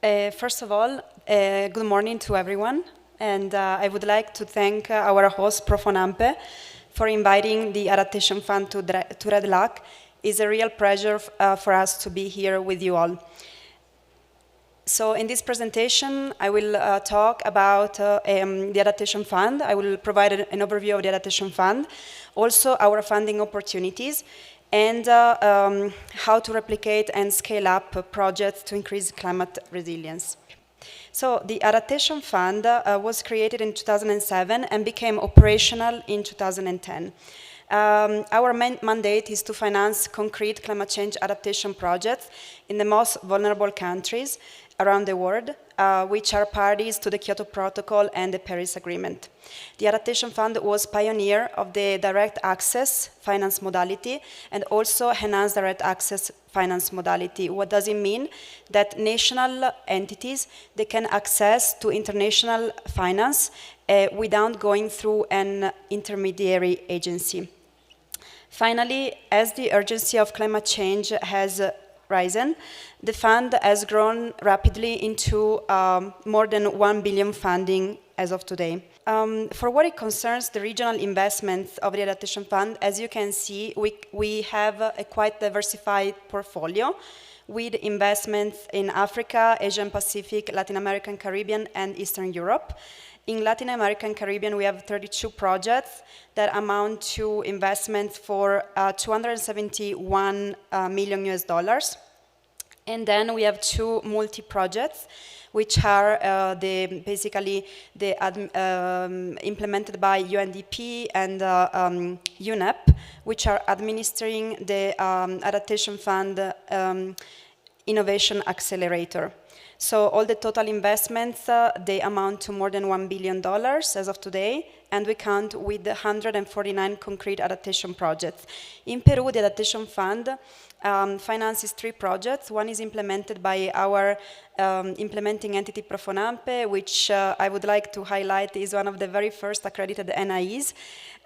First of all, good morning to everyone, and I would like to thank our host, Profonampe, for inviting the Adaptation Fund to RedLAC. It's a real pleasure for us to be here with you all. So in this presentation, I will talk about the Adaptation Fund. I will provide an overview of the Adaptation Fund, also our funding opportunities, and how to replicate and scale up projects to increase climate resilience. So the Adaptation Fund was created in 2007 and became operational in 2010. Our main mandate is to finance concrete climate change adaptation projects in the most vulnerable countries around the world, which are parties to the Kyoto Protocol and the Paris Agreement. The Adaptation Fund was pioneer of the direct access finance modality and also enhanced direct access finance modality. What does it mean? That national entities, they can access to international finance without going through an intermediary agency. Finally, as the urgency of climate change has risen, the fund has grown rapidly into more than 1 billion funding as of today. For what it concerns the regional investments of the Adaptation Fund, as you can see, we have a quite diversified portfolio with investments in Africa, Asia and Pacific, Latin American, Caribbean, and Eastern Europe. In Latin America and Caribbean, we have 32 projects that amount to investments for 271 million US dollars. And then we have two multi-projects, which are basically implemented by UNDP and UNEP, which are administering the Adaptation Fund Innovation Accelerator. So all the total investments, they amount to more than $1 billion as of today, and we count with 149 concrete adaptation projects. In Peru, the Adaptation Fund finances 3 projects. One is implemented by our implementing entity Profonampe, which I would like to highlight is one of the very first accredited NIEs.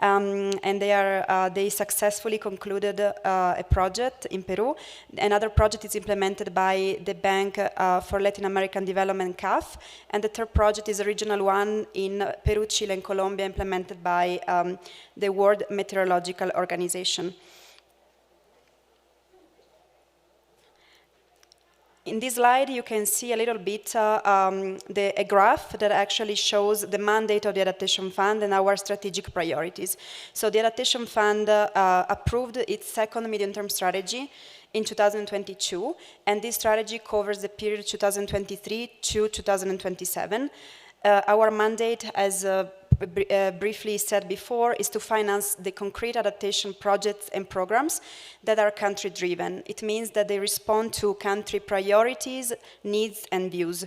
And they successfully concluded a project in Peru. Another project is implemented by the Bank for Latin American Development, CAF, and the third project is a regional one in Peru, Chile, and Colombia, implemented by the World Meteorological Organization. In this slide, you can see a little bit a graph that actually shows the mandate of the Adaptation Fund and our strategic priorities. So the Adaptation Fund approved its second medium-term strategy in 2022, and this strategy covers the period 2023 to 2027. Our mandate, as briefly said before, is to finance the concrete adaptation projects and programs that are country-driven. It means that they respond to country priorities, needs, and views.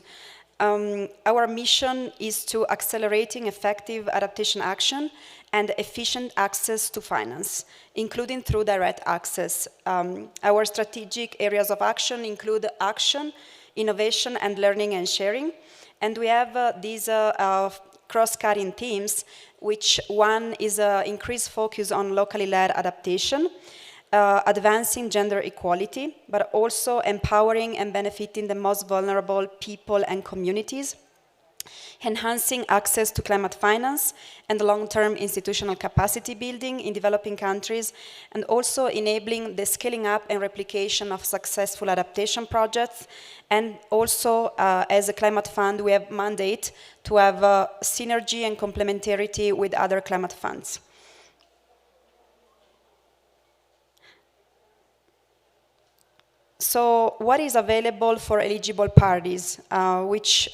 Our mission is to accelerating effective adaptation action and efficient access to finance, including through direct access. Our strategic areas of action include action, innovation, and learning and sharing. And we have these cross-cutting themes, which one is increased focus on locally led adaptation, advancing gender equality, but also empowering and benefiting the most vulnerable people and communities, enhancing access to climate finance and long-term institutional capacity building in developing countries, and also enabling the scaling up and replication of successful adaptation projects. And also, as a climate fund, we have mandate to have synergy and complementarity with other climate funds. So what is available for eligible parties which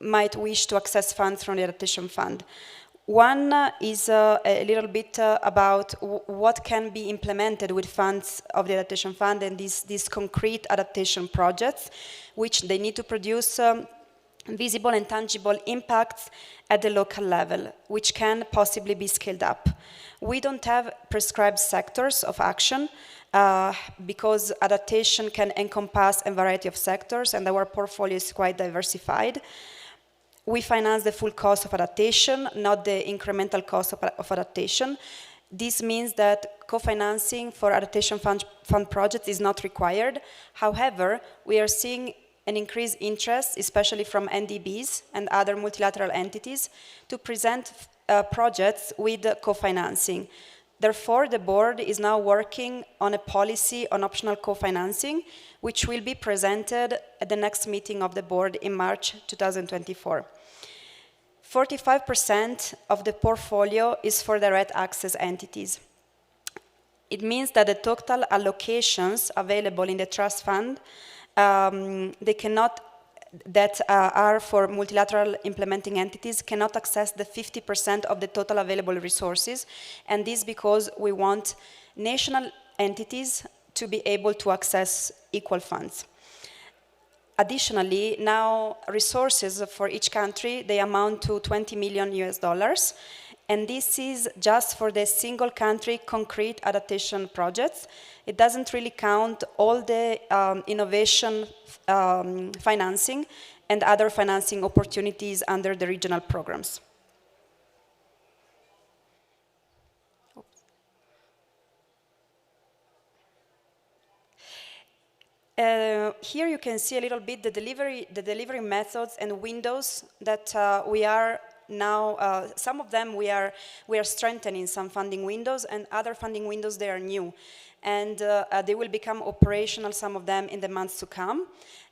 might wish to access funds from the Adaptation Fund? One is a little bit about what can be implemented with funds of the Adaptation Fund and these concrete adaptation projects, which they need to produce visible and tangible impacts at the local level, which can possibly be scaled up. We don't have prescribed sectors of action because adaptation can encompass a variety of sectors, and our portfolio is quite diversified. We finance the full cost of adaptation, not the incremental cost of adaptation. This means that co-financing for adaptation fund projects is not required. However, we are seeing an increased interest, especially from NDBs and other multilateral entities, to present projects with co-financing. Therefore, the board is now working on a policy on optional co-financing, which will be presented at the next meeting of the board in March 2024. 45% of the portfolio is for direct access entities. It means that the total allocations available in the trust fund that are for multilateral implementing entities cannot access the 50% of the total available resources, and this because we want national entities to be able to access equal funds. Additionally, now resources for each country, they amount to $20 million US, and this is just for the single country concrete adaptation projects. It doesn't really count all the innovation financing and other financing opportunities under the regional programs. Here you can see a little bit the delivery methods and windows that we are now, some of them we are strengthening some funding windows, and other funding windows, they are new. And they will become operational, some of them, in the months to come.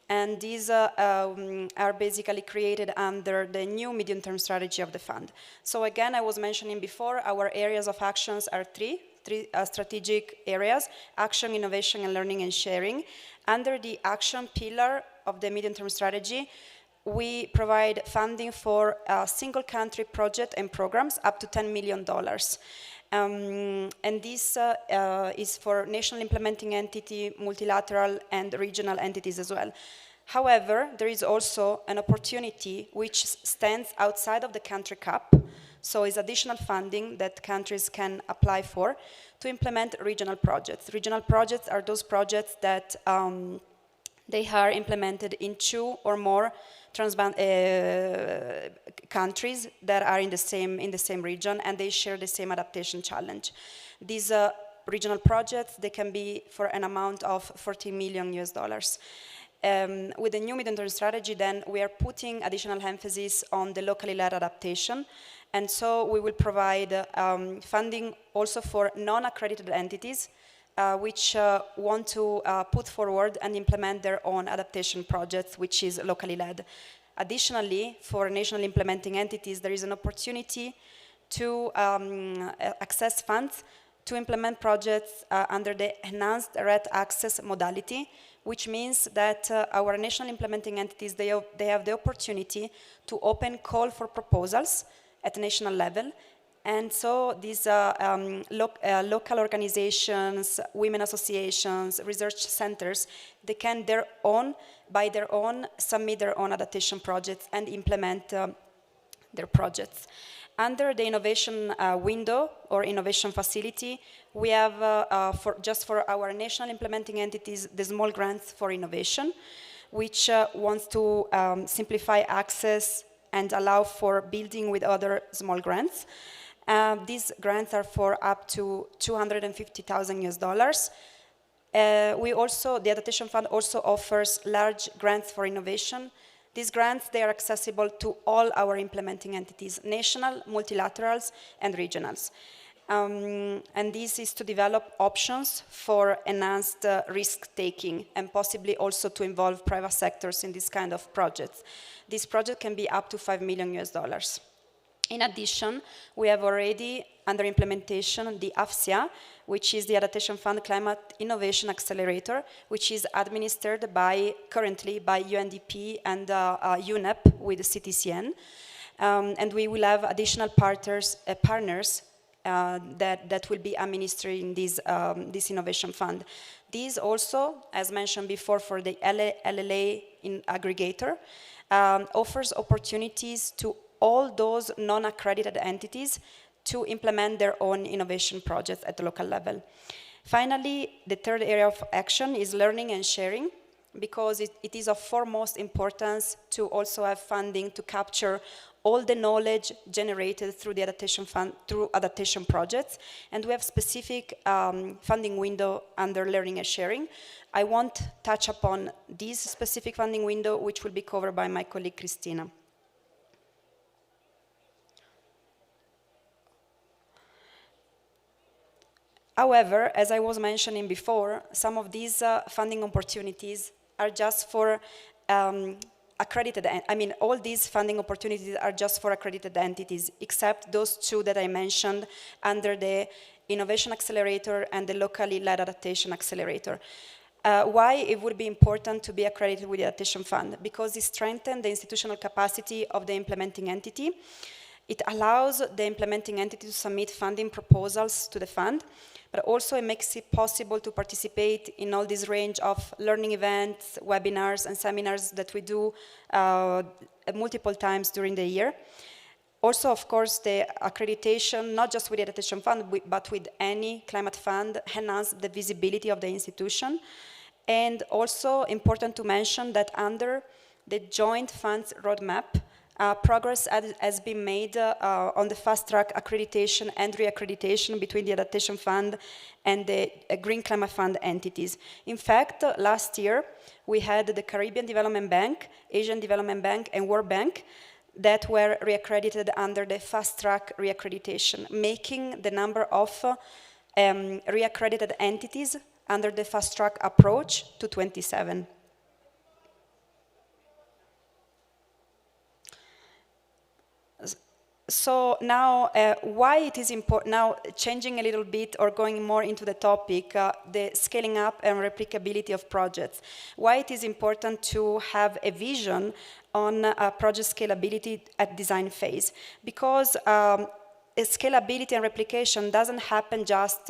And these are basically created under the new medium-term strategy of the fund. So again, I was mentioning before, our areas of actions are three strategic areas: action, innovation, and learning and sharing. Under the action pillar of the medium-term strategy, we provide funding for single country project and programs up to $10 million. And this is for national implementing entity, multilateral, and regional entities as well. However, there is also an opportunity which stands outside of the country cap, so is additional funding that countries can apply for to implement regional projects. Regional projects are those projects that they are implemented in 2 or more countries that are in the same region, and they share the same adaptation challenge. These regional projects, they can be for an amount of $14 million US. With the new medium-term strategy, then, we are putting additional emphasis on the locally led adaptation, and so we will provide funding also for non-accredited entities which want to put forward and implement their own adaptation projects, which is locally led. Additionally, for national implementing entities, there is an opportunity to access funds to implement projects under the enhanced direct access modality, which means that our national implementing entities, they have the opportunity to open call for proposals at national level. And so these local organizations, women associations, research centers, they can by their own, submit their own adaptation projects and implement their projects. Under the innovation window or innovation facility, we have, just for our national implementing entities, the small grants for innovation, which wants to simplify access and allow for building with other small grants. These grants are for up to $250,000 US. The Adaptation Fund also offers large grants for innovation. These grants, they are accessible to all our implementing entities, national, multilaterals, and regionals. And this is to develop options for enhanced risk-taking and possibly also to involve private sectors in this kind of projects. This project can be up to $5 million US. In addition, we have already under implementation the AFSIA, which is the Adaptation Fund Climate Innovation Accelerator, which is administered currently by UNDP and UNEP with CTCN. And we will have additional partners that will be administering this innovation fund. These also, as mentioned before, for the LLA aggregator, offers opportunities to all those non-accredited entities to implement their own innovation projects at the local level. Finally, the third area of action is learning and sharing. because it is of foremost importance to also have funding to capture all the knowledge generated through the Adaptation Fund, through adaptation projects, and we have specific funding window under learning and sharing. I won't touch upon this specific funding window, which will be covered by my colleague Cristina. However, as I was mentioning before, some of these funding opportunities are just for accredited, all these funding opportunities are just for accredited entities, except those two that I mentioned under the Innovation Accelerator and the Locally Led Adaptation Accelerator. Why it would be important to be accredited with the Adaptation Fund? Because it strengthens the institutional capacity of the implementing entity. It allows the implementing entity to submit funding proposals to the fund, but also it makes it possible to participate in all this range of learning events, webinars, and seminars that we do multiple times during the year. Also, of course, the accreditation, not just with the Adaptation Fund, but with any climate fund, enhances the visibility of the institution. And also important to mention that under the joint funds roadmap, progress has been made on the fast-track accreditation and reaccreditation between the Adaptation Fund and the Green Climate Fund entities. In fact, last year, we had the Caribbean Development Bank, Asian Development Bank, and World Bank that were reaccredited under the fast-track reaccreditation, making the number of reaccredited entities under the fast-track approach to 27. So now, why it is important, now changing a little bit or going more into the topic, the scaling up and replicability of projects. Why it is important to have a vision on project scalability at design phase. Because scalability and replication doesn't happen just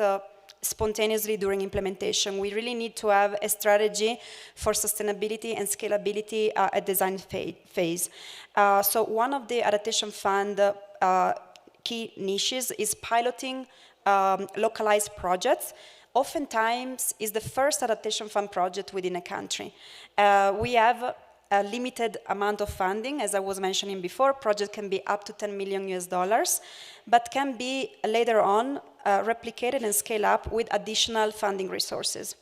spontaneously during implementation. We really need to have a strategy for sustainability and scalability at design phase. So one of the Adaptation Fund key niches is piloting localized projects. Oftentimes is the first Adaptation Fund project within a country. We have a limited amount of funding, as I was mentioning before. Project can be up to $10 million US, but can be later on replicated and scale up with additional funding resources.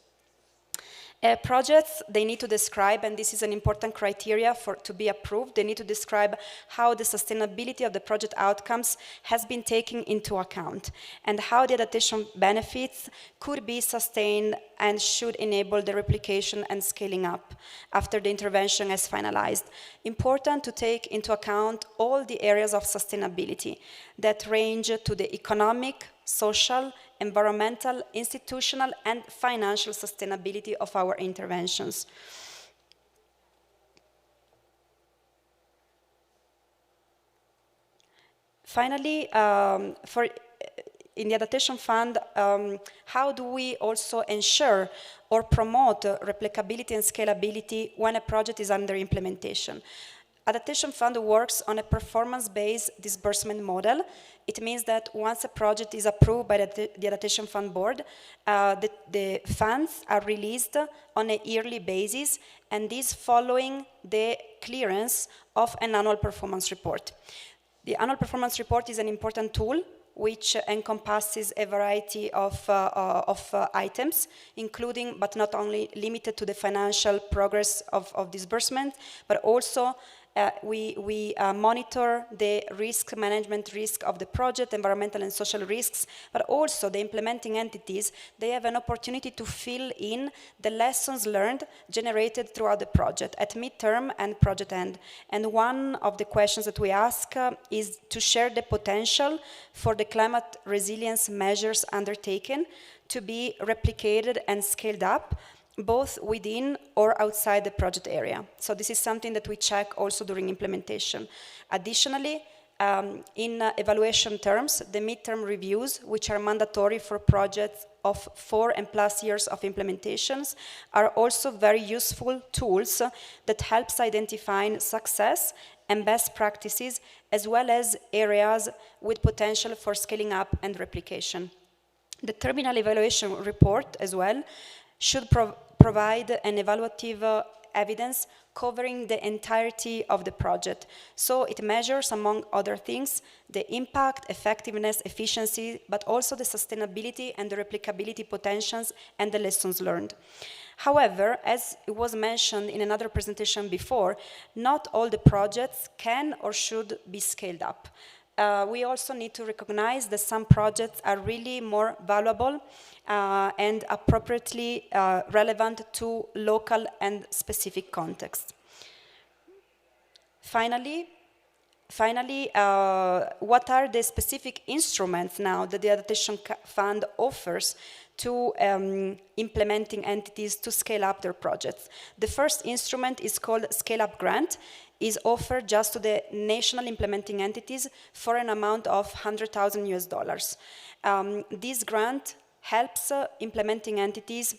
Projects, they need to describe, and this is an important criteria to be approved, they need to describe how the sustainability of the project outcomes has been taken into account and how the adaptation benefits could be sustained and should enable the replication and scaling up after the intervention is finalized. Important to take into account all the areas of sustainability that range to the economic, social, environmental, institutional, and financial sustainability of our interventions. Finally, in the Adaptation Fund, how do we also ensure or promote replicability and scalability when a project is under implementation? Adaptation Fund works on a performance-based disbursement model. It means that once a project is approved by the Adaptation Fund board, the funds are released on a yearly basis, and this following the clearance of an annual performance report. The annual performance report is an important tool which encompasses a variety of items, including, but not only limited to the financial progress of disbursement, but also we monitor the risk management risk of the project, environmental and social risks, but also the implementing entities, they have an opportunity to fill in the lessons learned generated throughout the project at midterm and project end. And one of the questions that we ask is to share the potential for the climate resilience measures undertaken to be replicated and scaled up, both within or outside the project area. So this is something that we check also during implementation. Additionally, in evaluation terms, the midterm reviews, which are mandatory for projects of 4+ years of implementations, are also very useful tools that helps identifying success and best practices, as well as areas with potential for scaling up and replication. The terminal evaluation report as well should provide an evaluative evidence covering the entirety of the project. So it measures, among other things, the impact, effectiveness, efficiency, but also the sustainability and the replicability potentials and the lessons learned. However, as it was mentioned in another presentation before, not all the projects can or should be scaled up. We also need to recognize that some projects are really more valuable and appropriately relevant to local and specific contexts. Finally, what are the specific instruments now that the Adaptation Fund offers to implementing entities to scale up their projects? The first instrument is called Scale Up Grant, is offered just to the national implementing entities for an amount of $100,000 US. This grant helps implementing entities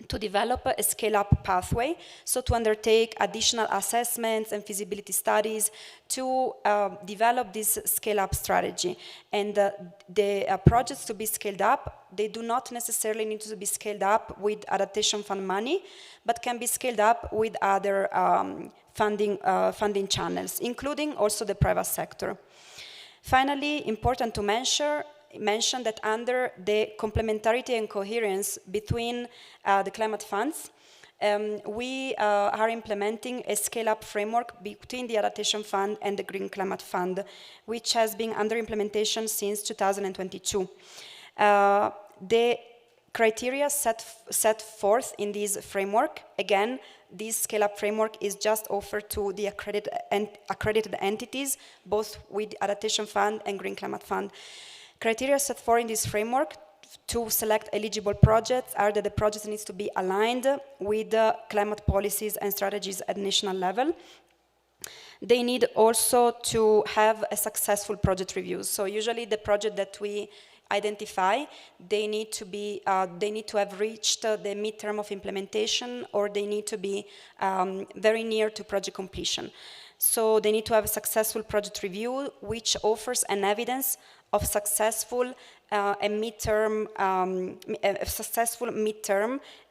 to develop a scale-up pathway, so to undertake additional assessments and feasibility studies to develop this scale-up strategy. And the projects to be scaled up, they do not necessarily need to be scaled up with Adaptation Fund money, but can be scaled up with other funding channels, including also the private sector. Finally, important to mention that under the complementarity and coherence between the climate funds, we are implementing a scale-up framework between the Adaptation Fund and the Green Climate Fund, which has been under implementation since 2022. The criteria set forth in this framework, again, this scale-up framework is just offered to the accredited entities, both with Adaptation Fund and Green Climate Fund. Criteria set forth in this framework to select eligible projects are that the project needs to be aligned with the climate policies and strategies at national level. They need also to have a successful project review. So usually the project that we identify, they need to have reached the midterm of implementation, or they need to be very near to project completion. So they need to have a successful project review, which offers an evidence of successful midterm,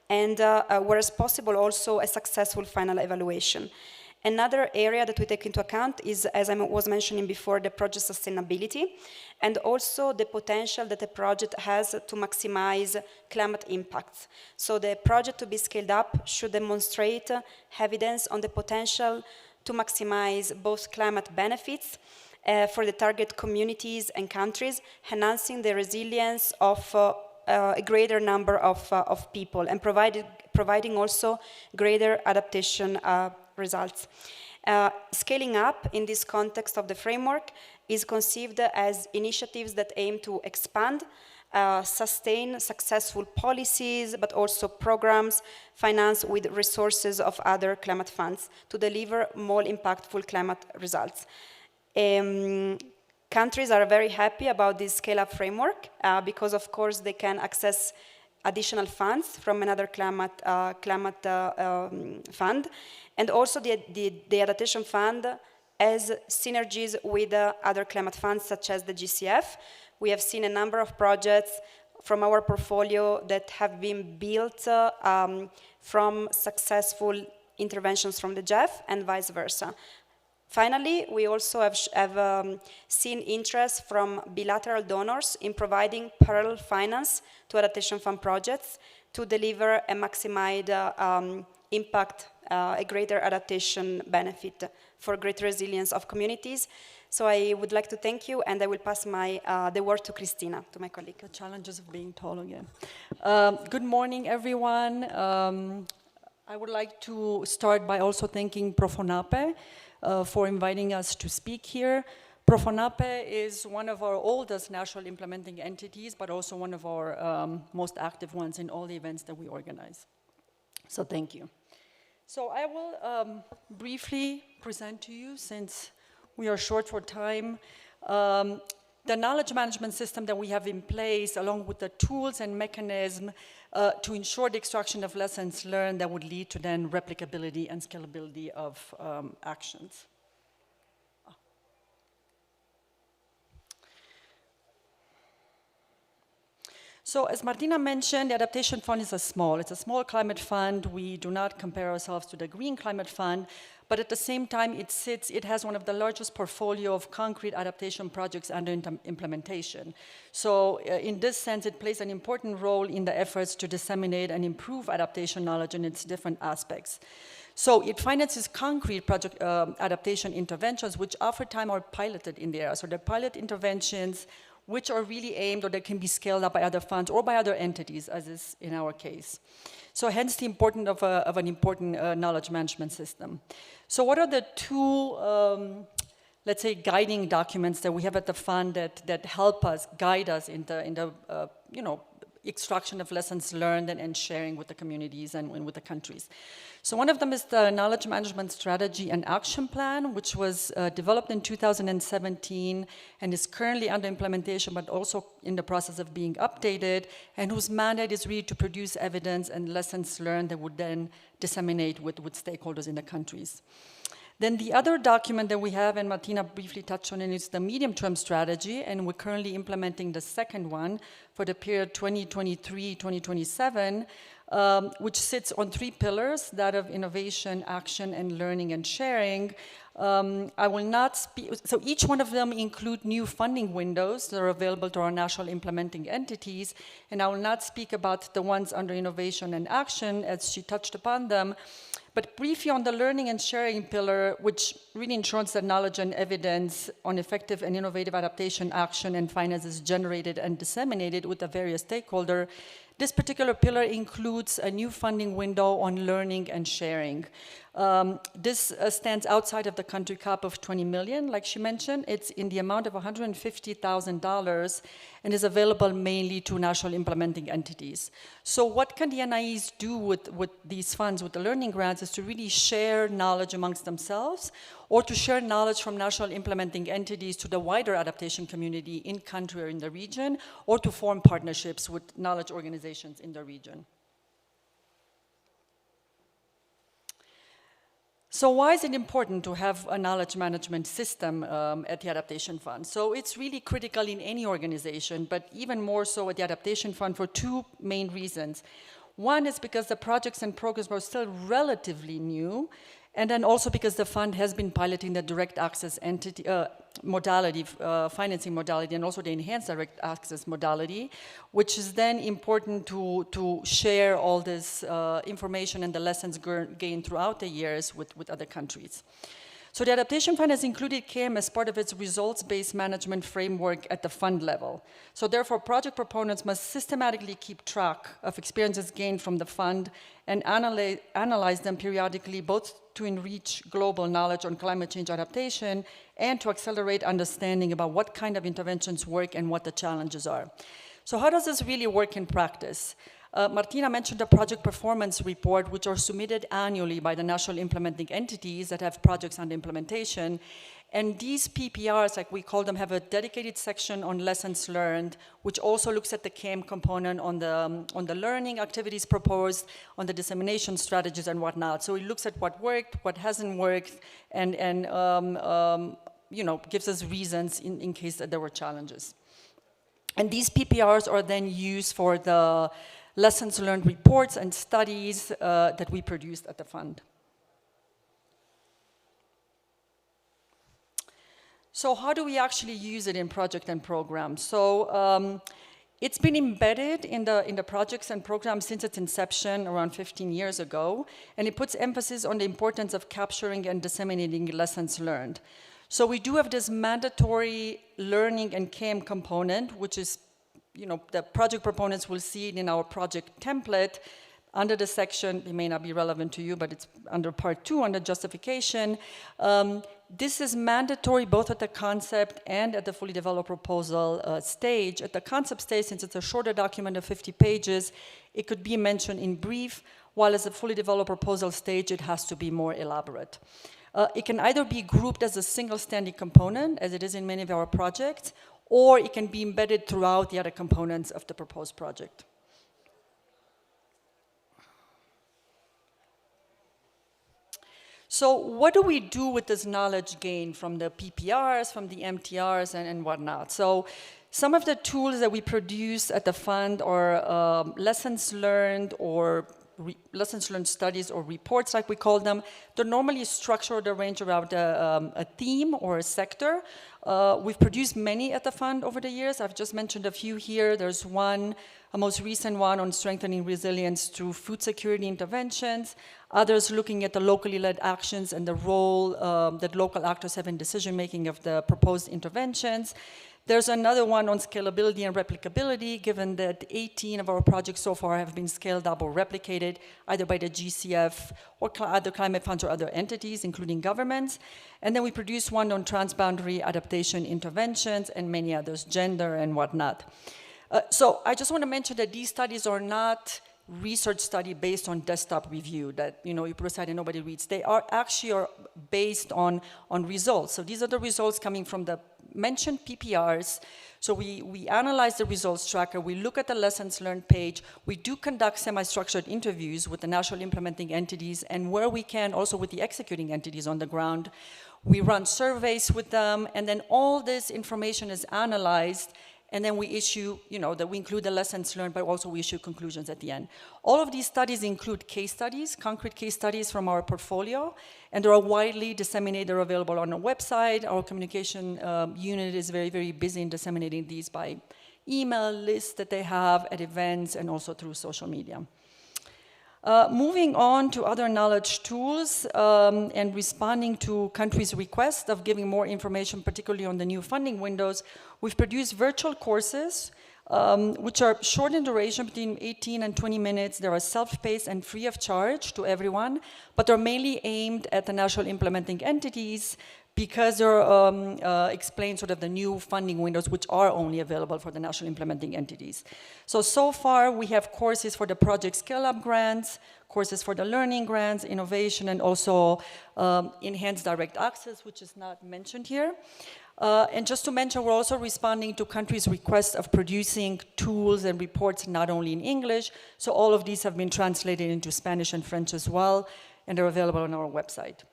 and whereas possible also a successful final evaluation. Another area that we take into account is, as I was mentioning before, the project sustainability, and also the potential that a project has to maximize climate impacts. So the project to be scaled up should demonstrate evidence on the potential to maximize both climate benefits for the target communities and countries, enhancing the resilience of a greater number of people, and providing also greater adaptation results. Scaling up in this context of the framework is conceived as initiatives that aim to expand, sustain successful policies, but also programs financed with resources of other climate funds to deliver more impactful climate results. Countries are very happy about this scale-up framework because, of course, they can access additional funds from another climate fund, and also the Adaptation Fund has synergies with other climate funds, such as the GCF. We have seen a number of projects from our portfolio that have been built from successful interventions from the GEF and vice versa. Finally, we also have seen interest from bilateral donors in providing parallel finance to Adaptation Fund projects to deliver a maximized impact, a greater adaptation benefit for greater resilience of communities. So I would like to thank you, and I will pass the word to Cristina, to my colleague. The challenges of being tall again. Good morning, everyone. I would like to start by also thanking Profonape for inviting us to speak here. Profonape is one of our oldest national implementing entities, but also one of our most active ones in all the events that we organize. So thank you. So I will briefly present to you, since we are short for time, the knowledge management system that we have in place, along with the tools and mechanism to ensure the extraction of lessons learned that would lead to then replicability and scalability of actions. So as Martina mentioned, the Adaptation Fund is it's a small climate fund. We do not compare ourselves to the Green Climate Fund, but at the same time, it has one of the largest portfolio of concrete adaptation projects under implementation. So in this sense, it plays an important role in the efforts to disseminate and improve adaptation knowledge in its different aspects. So it finances concrete project adaptation interventions, which oftentimes are piloted in the area. So they're pilot interventions which are really aimed or they can be scaled up by other funds or by other entities, as is in our case. So hence the importance of an important knowledge management system. So what are the two, let's say, guiding documents that we have at the fund that help us, guide us in the extraction of lessons learned and sharing with the communities and with the countries? So one of them is the Knowledge Management Strategy and Action Plan, which was developed in 2017 and is currently under implementation, but also in the process of being updated, and whose mandate is really to produce evidence and lessons learned that would then disseminate with stakeholders in the countries. Then the other document that we have, and Martina briefly touched on it, is the medium-term strategy, and we're currently implementing the second one for the period 2023-2027, which sits on 3 pillars, that of innovation, action, and learning and sharing. I will not speak, so each one of them include new funding windows that are available to our national implementing entities, and I will not speak about the ones under innovation and action, as she touched upon them. But briefly on the learning and sharing pillar, which really ensures that knowledge and evidence on effective and innovative adaptation action and finance is generated and disseminated with the various stakeholders. This particular pillar includes a new funding window on learning and sharing. This stands outside of the country cap of 20 million, like she mentioned. It's in the amount of $150,000 and is available mainly to national implementing entities. So what can the NIEs do with these funds, with the learning grants, is to really share knowledge amongst themselves, or to share knowledge from national implementing entities to the wider adaptation community in country or in the region, or to form partnerships with knowledge organizations in the region. So why is it important to have a knowledge management system at the Adaptation Fund? So it's really critical in any organization, but even more so at the Adaptation Fund for 2 main reasons. One is because the projects and programs are still relatively new, and then also because the fund has been piloting the direct access entity modality, financing modality, and also the enhanced direct access modality, which is then important to share all this information and the lessons gained throughout the years with other countries. So the Adaptation Fund has included KM as part of its results-based management framework at the fund level. So therefore, project proponents must systematically keep track of experiences gained from the fund and analyze them periodically, both to enrich global knowledge on climate change adaptation and to accelerate understanding about what kind of interventions work and what the challenges are. So how does this really work in practice? Martina mentioned the project performance report, which are submitted annually by the national implementing entities that have projects under implementation. And these PPRs, like we call them, have a dedicated section on lessons learned, which also looks at the KM component on the learning activities proposed, on the dissemination strategies and whatnot. So it looks at what worked, what hasn't worked, and gives us reasons in case that there were challenges. And these PPRs are then used for the lessons learned reports and studies that we produced at the fund. So how do we actually use it in project and programs? So it's been embedded in the projects and programs since its inception around 15 years ago, and it puts emphasis on the importance of capturing and disseminating lessons learned. So we do have this mandatory learning and KM component, which is, the project proponents will see it in our project template under the section. It may not be relevant to you, but it's under part 2, under justification. This is mandatory both at the concept and at the fully developed proposal stage. At the concept stage, since it's a shorter document of 50 pages, it could be mentioned in brief, while as a fully developed proposal stage, it has to be more elaborate. It can either be grouped as a single standing component, as it is in many of our projects, or it can be embedded throughout the other components of the proposed project. So what do we do with this knowledge gained from the PPRs, from the MTRs, and whatnot? So Some of the tools that we produce at the fund are lessons learned or lessons learned studies or reports, like we call them. They're normally structured, arranged around a theme or a sector. We've produced many at the fund over the years. I've just mentioned a few here. There's one, a most recent one on strengthening resilience through food security interventions. Others looking at the locally led actions and the role that local actors have in decision-making of the proposed interventions. There's another one on scalability and replicability, given that 18 of our projects so far have been scaled up or replicated, either by the GCF or other climate funds or other entities, including governments. And then we produce one on transboundary adaptation interventions and many others, gender and whatnot. So I just want to mention that these studies are not research study based on desktop review that you put aside and nobody reads. They are actually based on results. So these are the results coming from the mentioned PPRs. So we analyze the results tracker, we look at the lessons learned page, we do conduct semi-structured interviews with the national implementing entities and where we can also with the executing entities on the ground. We run surveys with them, and then all this information is analyzed, and then we issue, that we include the lessons learned, but also we issue conclusions at the end. All of these studies include case studies, concrete case studies from our portfolio, and they are widely disseminated. They're available on our website. Our communication unit is very, very busy in disseminating these by email lists that they have at events and also through social media. Moving on to other knowledge tools and responding to countries' requests of giving more information, particularly on the new funding windows, we've produced virtual courses, which are short in duration, between 18 and 20 minutes. They are self-paced and free of charge to everyone, but they're mainly aimed at the national implementing entities because they're explain sort of the new funding windows, which are only available for the national implementing entities. So far we have courses for the project scale-up grants, courses for the learning grants, innovation, and also enhanced direct access, which is not mentioned here. And just to mention, we're also responding to countries' requests of producing tools and reports not only in English, so all of these have been translated into Spanish and French as well, and they're available on our website.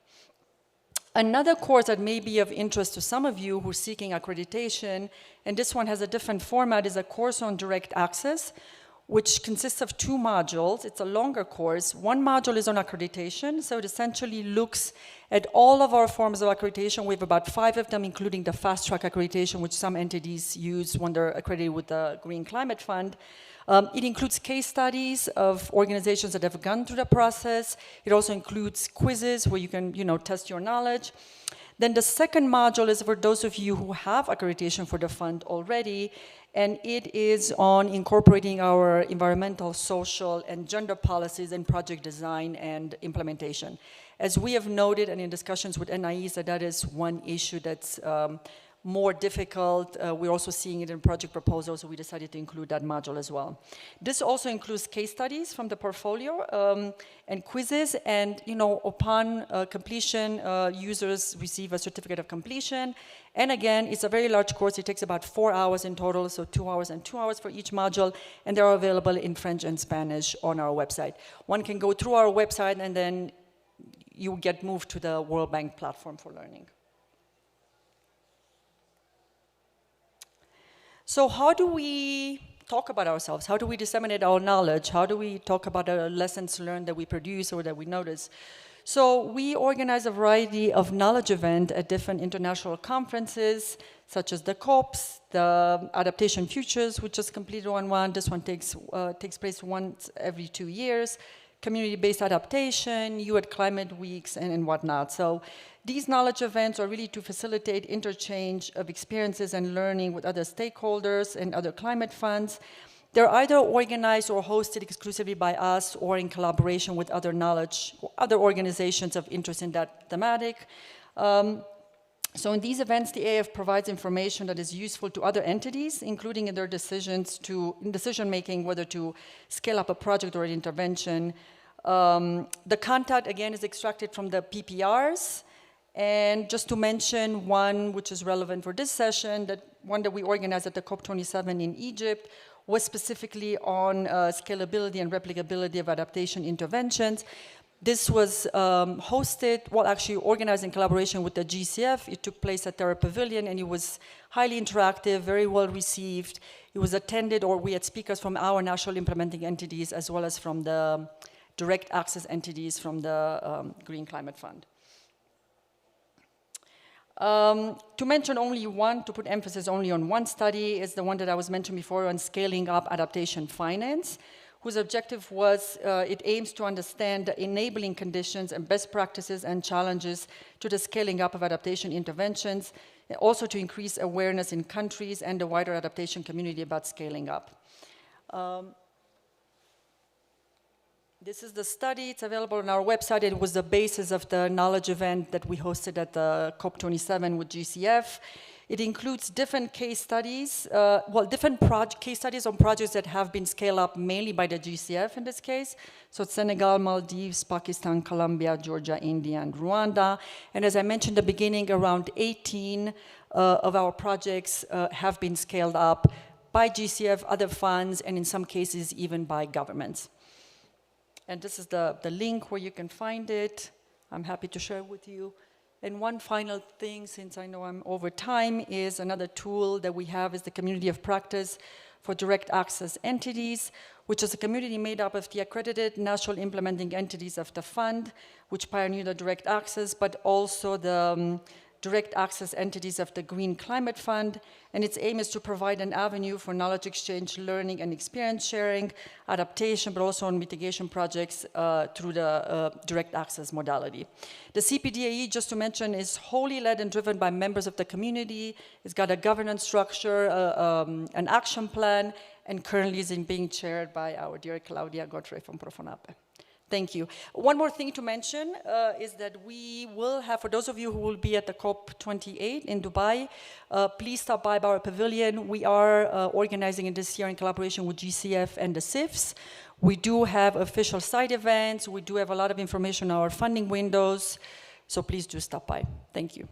Another course that may be of interest to some of you who are seeking accreditation, and this one has a different format, is a course on direct access, which consists of 2 modules. It's a longer course. One module is on accreditation, so it essentially looks at all of our forms of accreditation. We have about 5 of them, including the fast-track accreditation, which some entities use when they're accredited with the Green Climate Fund. It includes case studies of organizations that have gone through the process. It also includes quizzes where you can, test your knowledge. Then the second module is for those of you who have accreditation for the fund already, and it is on incorporating our environmental, social, and gender policies in project design and implementation. As we have noted, and in discussions with NIEs, that is one issue that's more difficult. We're also seeing it in project proposals, so we decided to include that module as well. This also includes case studies from the portfolio and quizzes, and upon completion, users receive a certificate of completion. And again, it's a very large course. It takes about 4 hours in total, so 2 hours and 2 hours for each module, and they're available in French and Spanish on our website. One can go through our website, and then you get moved to the World Bank platform for learning. So how do we talk about ourselves? How do we disseminate our knowledge? How do we talk about the lessons learned that we produce or that we notice? So we organize a variety of knowledge events at different international conferences, such as the COPs, the Adaptation Futures, which just completed one. This one takes place once every 2 years. Community-based adaptation, UN Climate Weeks, and whatnot. So these knowledge events are really to facilitate interchange of experiences and learning with other stakeholders and other climate funds. They're either organized or hosted exclusively by us or in collaboration with other organizations of interest in that thematic. So in these events, the AF provides information that is useful to other entities, including in their decision-making, whether to scale up a project or an intervention. The content, again, is extracted from the PPRs. And just to mention one which is relevant for this session, one that we organized at the COP27 in Egypt was specifically on scalability and replicability of adaptation interventions. This was hosted, well, actually organized in collaboration with the GCF. It took place at Terra Pavilion, and it was highly interactive, very well received. It was attended, or we had speakers from our national implementing entities, as well as from the direct access entities from the Green Climate Fund. To mention only one, to put emphasis only on one study, is the one that I was mentioning before on scaling up adaptation finance, whose objective was, it aims to understand the enabling conditions and best practices and challenges to the scaling up of adaptation interventions, and also to increase awareness in countries and the wider adaptation community about scaling up. This is the study. It's available on our website. It was the basis of the knowledge event that we hosted at the COP27 with GCF. It includes different case studies, different case studies on projects that have been scaled up mainly by the GCF in this case. So it's Senegal, Maldives, Pakistan, Colombia, Georgia, India, and Rwanda. And as I mentioned at the beginning, around 18 of our projects have been scaled up by GCF, other funds, and in some cases even by governments. And this is the link where you can find it. I'm happy to share with you. And one final thing, since I know I'm over time, is another tool that we have is the Community of Practice for Direct Access Entities, which is a community made up of the accredited national implementing entities of the fund, which pioneered the direct access, but also the direct access entities of the Green Climate Fund, and its aim is to provide an avenue for knowledge exchange, learning, and experience sharing, adaptation, but also on mitigation projects through the direct access modality. The CPDAE, just to mention, is wholly led and driven by members of the community. It's got a governance structure, an action plan, and currently is being chaired by our dear Claudia Godfrey from Profonape. Thank you. One more thing to mention is that we will have, for those of you who will be at the COP28 in Dubai, please stop by our pavilion. We are organizing it this year in collaboration with GCF and the CIFs. We do have official side events. We do have a lot of information on our funding windows. So please do stop by. Thank you.